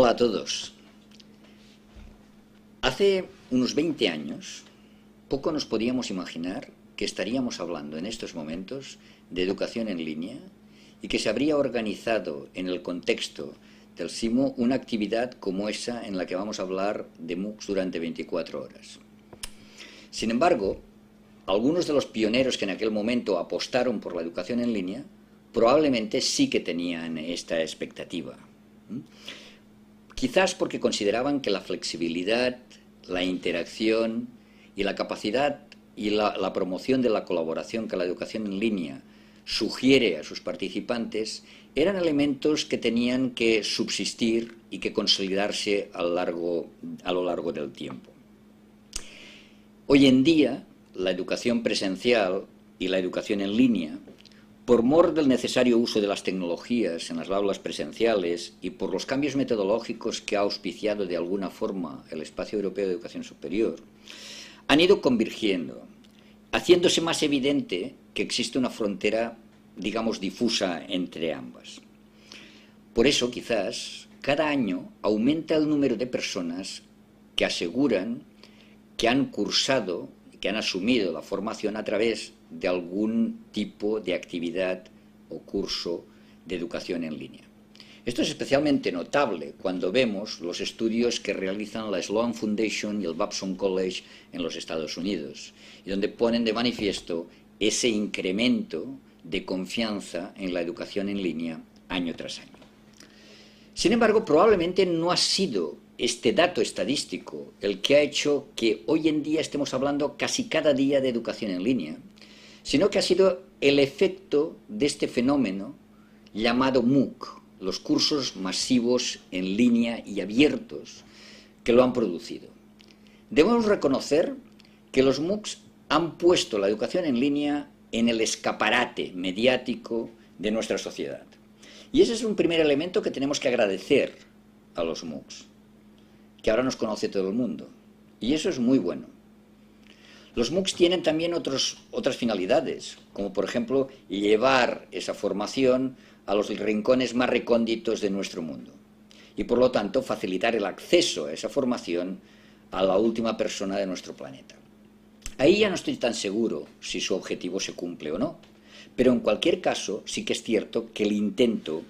Hola a todos. Hace unos 20 años, poco nos podíamos imaginar que estaríamos hablando en estos momentos de educación en línea y que se habría organizado en el contexto del SIMO una actividad como esa en la que vamos a hablar de MOOCs durante 24 horas. Sin embargo, algunos de los pioneros que en aquel momento apostaron por la educación en línea probablemente sí que tenían esta expectativa. Quizás porque consideraban que la flexibilidad, la interacción y la capacidad y la promoción de la colaboración que la educación en línea sugiere a sus participantes eran elementos que tenían que subsistir y que consolidarse a lo largo del tiempo. Hoy en día, la educación presencial y la educación en línea, por mor del necesario uso de las tecnologías en las aulas presenciales y por los cambios metodológicos que ha auspiciado de alguna forma el Espacio Europeo de Educación Superior, han ido convergiendo, haciéndose más evidente que existe una frontera, digamos, difusa entre ambas. Por eso, quizás, cada año aumenta el número de personas que aseguran que han cursado, que han asumido la formación a través de algún tipo de actividad o curso de educación en línea. Esto es especialmente notable cuando vemos los estudios que realizan la Sloan Foundation y el Babson College en los Estados Unidos, y donde ponen de manifiesto ese incremento de confianza en la educación en línea año tras año. Sin embargo, probablemente no ha sido este dato estadístico el que ha hecho que hoy en día estemos hablando casi cada día de educación en línea, sino que ha sido el efecto de este fenómeno llamado MOOC, los cursos masivos en línea y abiertos que lo han producido. Debemos reconocer que los MOOCs han puesto la educación en línea en el escaparate mediático de nuestra sociedad. Y ese es un primer elemento que tenemos que agradecer a los MOOCs, que ahora nos conoce todo el mundo. Y eso es muy bueno. Los MOOCs tienen también otras finalidades, como por ejemplo llevar esa formación a los rincones más recónditos de nuestro mundo y por lo tanto facilitar el acceso a esa formación a la última persona de nuestro planeta. Ahí ya no estoy tan seguro si su objetivo se cumple o no, pero en cualquier caso sí que es cierto que el intento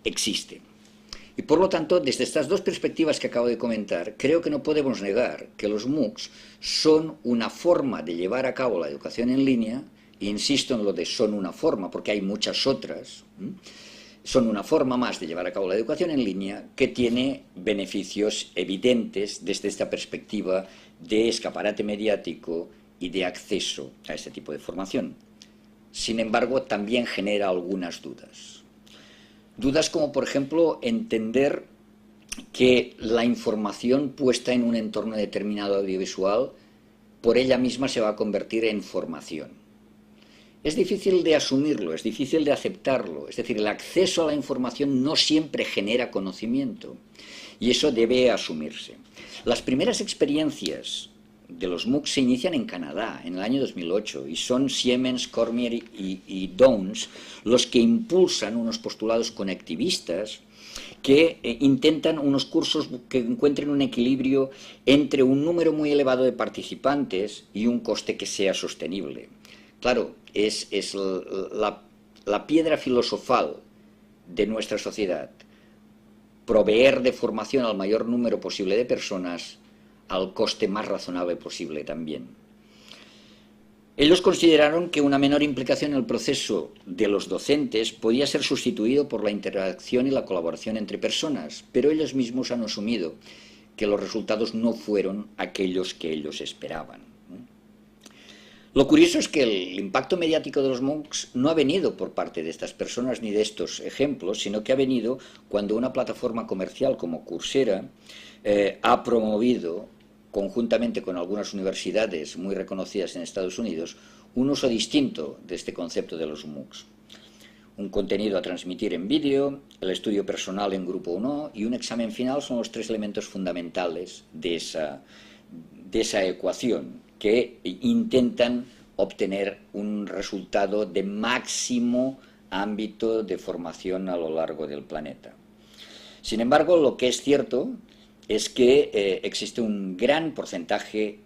existe. Y por lo tanto, desde estas dos perspectivas que acabo de comentar, creo que no podemos negar que los MOOCs son una forma de llevar a cabo la educación en línea, e insisto en lo de son una forma, porque hay muchas otras, son una forma más de llevar a cabo la educación en línea que tiene beneficios evidentes desde esta perspectiva de escaparate mediático y de acceso a este tipo de formación. Sin embargo, también genera algunas dudas. Dudas como, por ejemplo, entender que la información puesta en un entorno determinado audiovisual por ella misma se va a convertir en formación. Es difícil de asumirlo, es difícil de aceptarlo. Es decir, el acceso a la información no siempre genera conocimiento y eso debe asumirse. Las primeras experiencias de los MOOCs se inician en Canadá, en el año 2008, y son Siemens, Cormier y Downes los que impulsan unos postulados conectivistas que intentan unos cursos que encuentren un equilibrio entre un número muy elevado de participantes y un coste que sea sostenible. Claro, es la piedra filosofal de nuestra sociedad, proveer de formación al mayor número posible de personas al coste más razonable posible también. Ellos consideraron que una menor implicación en el proceso de los docentes podía ser sustituido por la interacción y la colaboración entre personas, pero ellos mismos han asumido que los resultados no fueron aquellos que ellos esperaban. Lo curioso es que el impacto mediático de los MOOCs no ha venido por parte de estas personas ni de estos ejemplos, sino que ha venido cuando una plataforma comercial como Coursera ha promovido, conjuntamente con algunas universidades muy reconocidas en Estados Unidos, un uso distinto de este concepto de los MOOCs. Un contenido a transmitir en vídeo, el estudio personal en grupo o no, y un examen final son los tres elementos fundamentales de esa ecuación que intentan obtener un resultado de máximo ámbito de formación a lo largo del planeta. Sin embargo, lo que es cierto es que existe un gran porcentaje,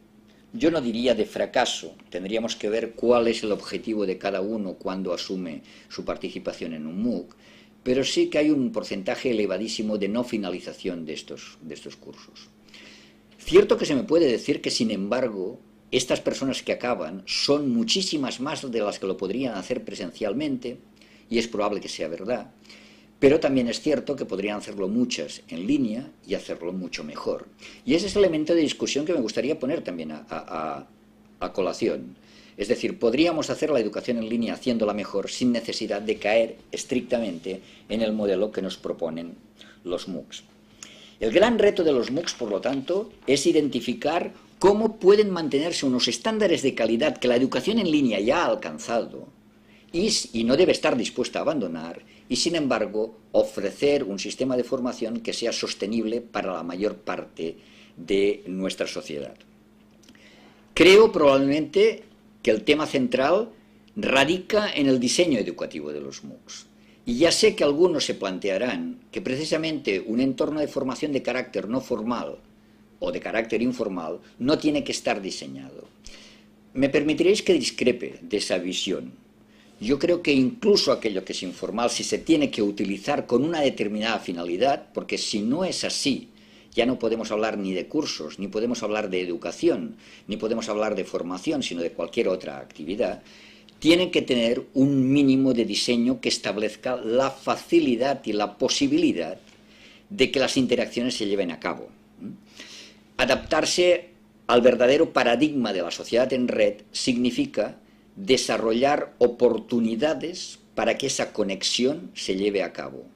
yo no diría de fracaso, tendríamos que ver cuál es el objetivo de cada uno cuando asume su participación en un MOOC, pero sí que hay un porcentaje elevadísimo de no finalización de estos cursos. Cierto que se me puede decir que, sin embargo, estas personas que acaban son muchísimas más de las que lo podrían hacer presencialmente, y es probable que sea verdad, pero también es cierto que podrían hacerlo muchas en línea y hacerlo mucho mejor. Y ese es el elemento de discusión que me gustaría poner también a colación. Es decir, podríamos hacer la educación en línea haciéndola mejor sin necesidad de caer estrictamente en el modelo que nos proponen los MOOCs. El gran reto de los MOOCs, por lo tanto, es identificar cómo pueden mantenerse unos estándares de calidad que la educación en línea ya ha alcanzado y no debe estar dispuesta a abandonar, y sin embargo ofrecer un sistema de formación que sea sostenible para la mayor parte de nuestra sociedad. Creo probablemente que el tema central radica en el diseño educativo de los MOOCs. Y ya sé que algunos se plantearán que precisamente un entorno de formación de carácter no formal o de carácter informal no tiene que estar diseñado. Me permitiréis que discrepe de esa visión. Yo creo que incluso aquello que es informal, si se tiene que utilizar con una determinada finalidad, porque si no es así, ya no podemos hablar ni de cursos, ni podemos hablar de educación, ni podemos hablar de formación, sino de cualquier otra actividad, tienen que tener un mínimo de diseño que establezca la facilidad y la posibilidad de que las interacciones se lleven a cabo. Adaptarse al verdadero paradigma de la sociedad en red significa desarrollar oportunidades para que esa conexión se lleve a cabo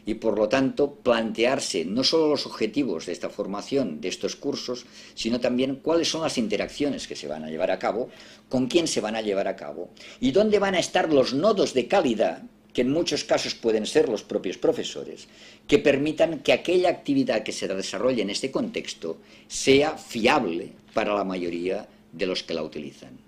y, por lo tanto, plantearse no solo los objetivos de esta formación, de estos cursos, sino también cuáles son las interacciones que se van a llevar a cabo, con quién se van a llevar a cabo y dónde van a estar los nodos de calidad, que en muchos casos pueden ser los propios profesores, que permitan que aquella actividad que se desarrolle en este contexto sea fiable para la mayoría de los que la utilizan.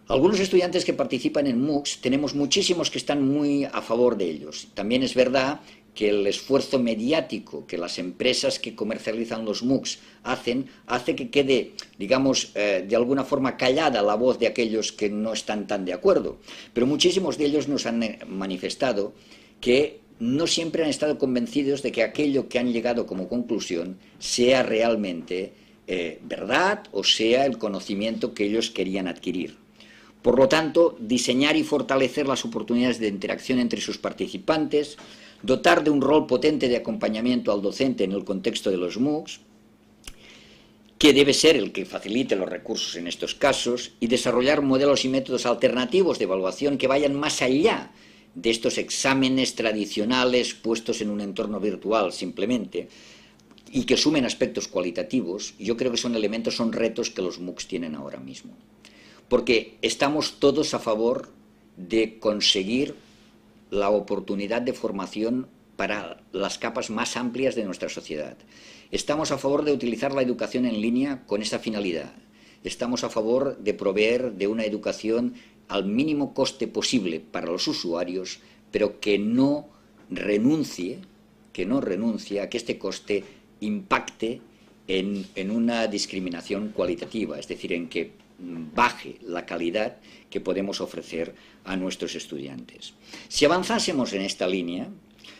Algunos estudiantes que participan en MOOCs, tenemos muchísimos que están muy a favor de ellos. También es verdad que el esfuerzo mediático que las empresas que comercializan los MOOCs hacen, hace que quede, digamos, de alguna forma callada la voz de aquellos que no están tan de acuerdo. Pero muchísimos de ellos nos han manifestado que no siempre han estado convencidos de que aquello que han llegado como conclusión sea realmente verdad o sea el conocimiento que ellos querían adquirir. Por lo tanto, diseñar y fortalecer las oportunidades de interacción entre sus participantes, dotar de un rol potente de acompañamiento al docente en el contexto de los MOOCs, que debe ser el que facilite los recursos en estos casos, y desarrollar modelos y métodos alternativos de evaluación que vayan más allá de estos exámenes tradicionales puestos en un entorno virtual simplemente, y que sumen aspectos cualitativos. Yo creo que son retos que los MOOCs tienen ahora mismo. Porque estamos todos a favor de conseguir la oportunidad de formación para las capas más amplias de nuestra sociedad. Estamos a favor de utilizar la educación en línea con esa finalidad. Estamos a favor de proveer de una educación al mínimo coste posible para los usuarios, pero que no renuncie a que este coste impacte en una discriminación cualitativa, es decir, en que baje la calidad que podemos ofrecer a nuestros estudiantes. Si avanzásemos en esta línea,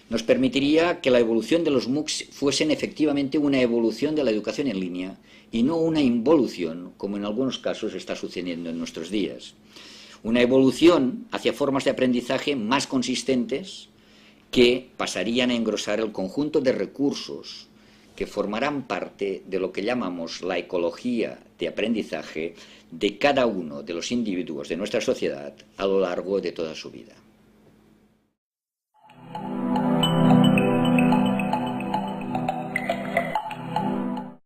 nos permitiría que la evolución de los MOOCs fuesen efectivamente una evolución de la educación en línea y no una involución, como en algunos casos está sucediendo en nuestros días. Una evolución hacia formas de aprendizaje más consistentes que pasarían a engrosar el conjunto de recursos que formarán parte de lo que llamamos la ecología de aprendizaje de cada uno de los individuos de nuestra sociedad a lo largo de toda su vida.